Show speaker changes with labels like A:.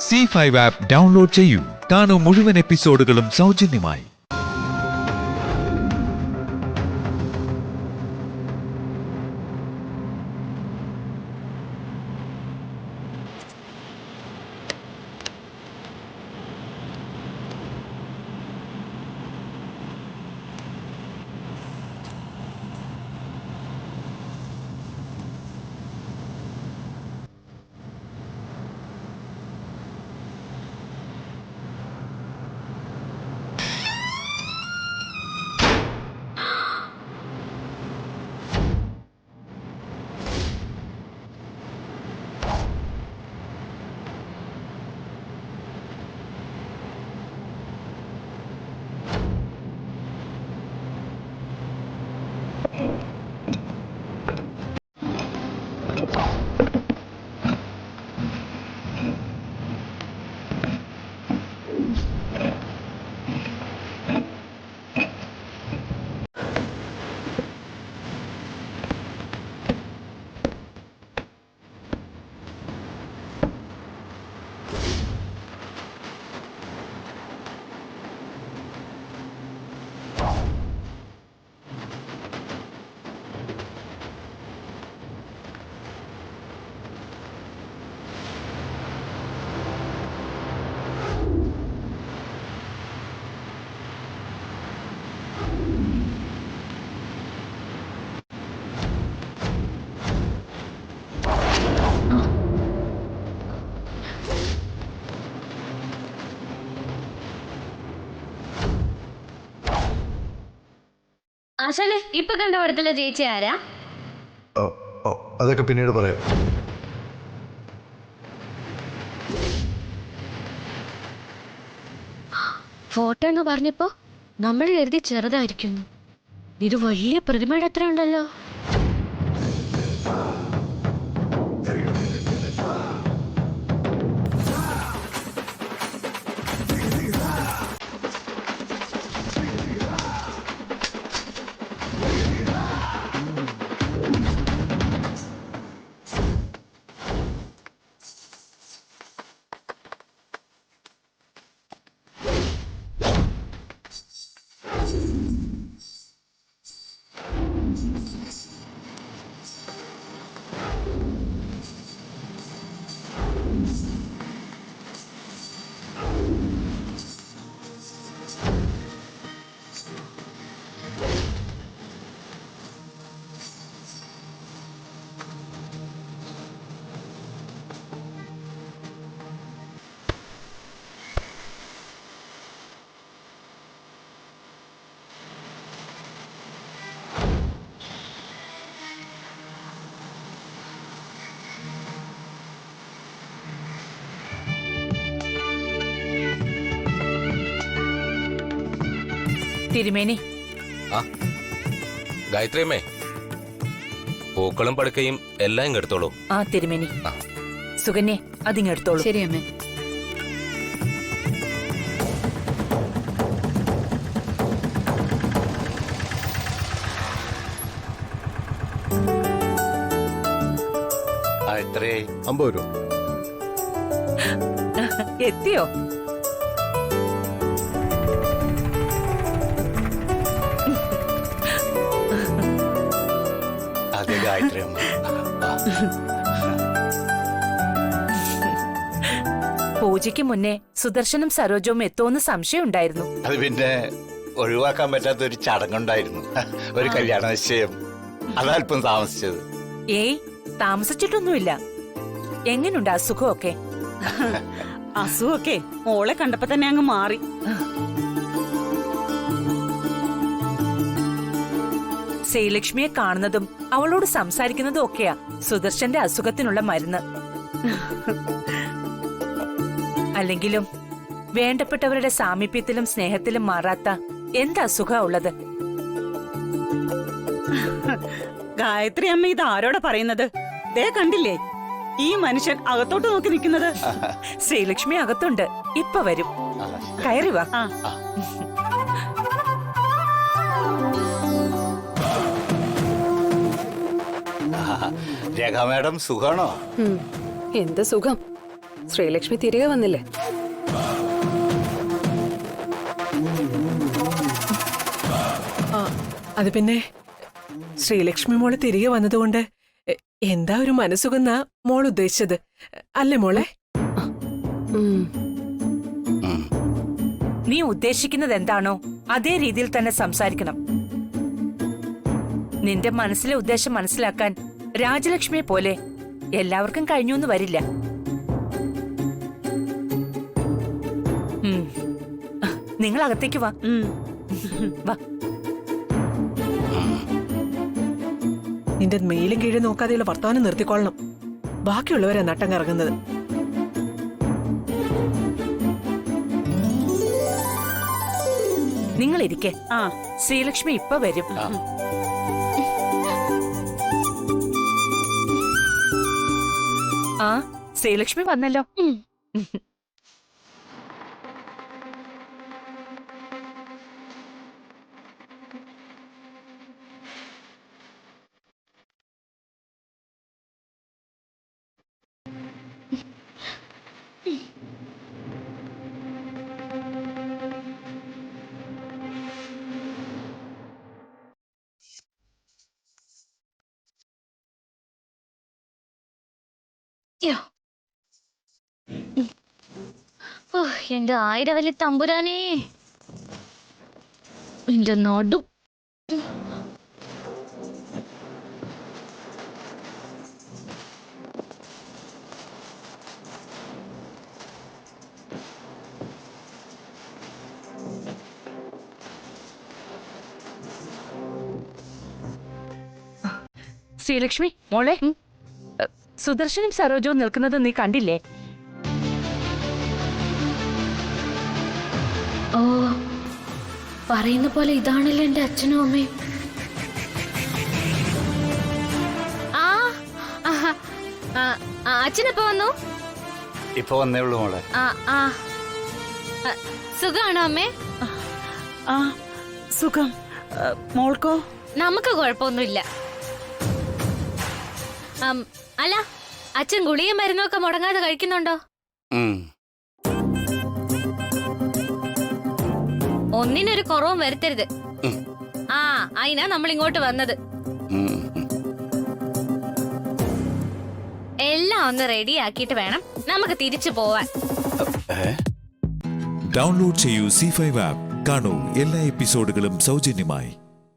A: C5 app download ചെയ്യൂ. കാണൂ മുഴുവൻ എപ്പിസോഡുകളും സൗജന്യമായി.
B: ആശാനെ ഇപ്പൊ കണ്ട പടത്തിലെ ചേച്ചി ആരാ?
C: അതൊക്കെ പിന്നീട് പറയാം.
B: ഫോട്ടോ എന്ന് പറഞ്ഞപ്പോ നമ്മൾ എഴുതി ചെറുതായിരിക്കുന്നു. ഇത് വലിയ പ്രതിമയുടെ അത്ര ഉണ്ടല്ലോ.
D: തിരുമേനി.
E: ഗായത്രിയമ്മേ, പൂക്കളും പടുക്കയും എല്ലാം ഇങ്ങെടുത്തോളൂ.
D: ആ തിരുമേനി. സുകന്യെ അതിങ്ങെടുത്തോളൂ.
F: ശരി അമ്മേ.
E: എത്രയായി?
C: 50 രൂപ.
D: എത്തിയോ?
E: അതെ ഗായത്രിയമ്മ.
D: പൂജയ്ക്ക് മുന്നേ സുദർശനും സരോജവും എത്തുമെന്ന് സംശയം ഉണ്ടായിരുന്നു.
G: അത് പിന്നെ ഒഴിവാക്കാൻ പറ്റാത്ത ഒരു ചടങ്ങുണ്ടായിരുന്നു, ഒരു കല്യാണ നിശ്ചയം. അതല്പം താമസിച്ചത്.
D: ഏയ്, താമസിച്ചിട്ടൊന്നുമില്ല. എങ്ങനുണ്ട് അസുഖമൊക്കെ?
F: അസുഖമൊക്കെ മോളെ കണ്ടപ്പോ തന്നെ അങ്ങ് മാറി.
D: ശ്രീലക്ഷ്മിയെ കാണുന്നതും അവളോട് സംസാരിക്കുന്നതും ഒക്കെയാ സുദർശന്റെ അസുഖത്തിനുള്ള മരുന്ന്. അല്ലെങ്കിലും വേണ്ടപ്പെട്ടവരുടെ സാമീപ്യത്തിലും സ്നേഹത്തിലും മാറാത്ത എന്ത് അസുഖാ ഉള്ളത്?
F: ഗായത്രി അമ്മ ഇത് ആരോടാ പറയുന്നത്? ദേ കണ്ടില്ലേ, ഈ മനുഷ്യൻ അകത്തോട്ട് നോക്കി നിൽക്കുന്നത്.
D: ശ്രീലക്ഷ്മി അകത്തുണ്ട്, ഇപ്പൊ വരും. കയറി വാ.
G: രേഖ മാഡം സുഖാണോ?
H: എന്ത് സുഖം.
C: ശ്രീലക്ഷ്മി തിരികെ വന്നില്ലേ?
H: അത് പിന്നെ ശ്രീലക്ഷ്മി മോള് തിരികെ വന്നതുകൊണ്ട് എന്താ ഒരു മനസ്സുകൊന്ന മോൾ ഉദ്ദേശിച്ചത് അല്ലേ മോളെ?
C: ഉം.
D: നീ ഉദ്ദേശിക്കുന്നത് എന്താണോ അതേ രീതിയിൽ തന്നെ സംസാരിക്കണം. നിന്റെ മനസ്സിലെ ഉദ്ദേശം മനസ്സിലാക്കാൻ രാജലക്ഷ്മിയെ പോലെ എല്ലാവർക്കും കഴിഞ്ഞൊന്നും വരില്ല. നിങ്ങൾ അകത്തേക്ക് വാ. വാ.
H: നിന്റെ മെയിലും കീഴും നോക്കാതെയുള്ള വർത്തമാനം നിർത്തിക്കൊള്ളണം. ബാക്കിയുള്ളവരാ നട്ടം കറങ്ങുന്നത്.
D: നിങ്ങൾ ഇരിക്കെ.
F: ആ
D: ശ്രീലക്ഷ്മി ഇപ്പൊ വരും. ആ ശ്രീലക്ഷ്മി വന്നല്ലോ.
B: യ്യോ. ഓ, എന്റെ ആയിരവല്ലി തമ്പുരാനേ, എന്റെ നടു.
D: ശ്രീലക്ഷ്മി മോളെ, സുദർശനും സരോജവും നിൽക്കുന്നത് നീ കണ്ടില്ലേ?
B: ഓ, പറയുന്ന പോലെ ഇതാണല്ലോ എന്റെ അച്ഛനും അമ്മയും. അച്ഛനെപ്പോ വന്നു?
G: ഇപ്പൊ വന്നേ ഉള്ളൂ മോളെ.
B: സുഖാണോ അമ്മേ?
F: ആ സുഖം. മോൾക്കോ?
B: നമുക്ക് കുഴപ്പമൊന്നുമില്ല. അല്ല, അച്ഛൻ ഗുളിയും മരുന്നൊക്കെ മുടങ്ങാതെ കഴിക്കുന്നുണ്ടോ? ഒന്നിനൊരു കുറവും വരുത്തരുത്. അതിനാ നമ്മൾ ഇങ്ങോട്ട് വന്നത്. എല്ലാം ഒന്ന് റെഡിയാക്കിയിട്ട് വേണം നമുക്ക് തിരിച്ചു പോവാൻ.
A: ഡൗൺലോഡ് ചെയ്യൂ C5 ആപ്പ്. കാണൂ എല്ലാ എപ്പിസോഡുകളും സൗജന്യമായി.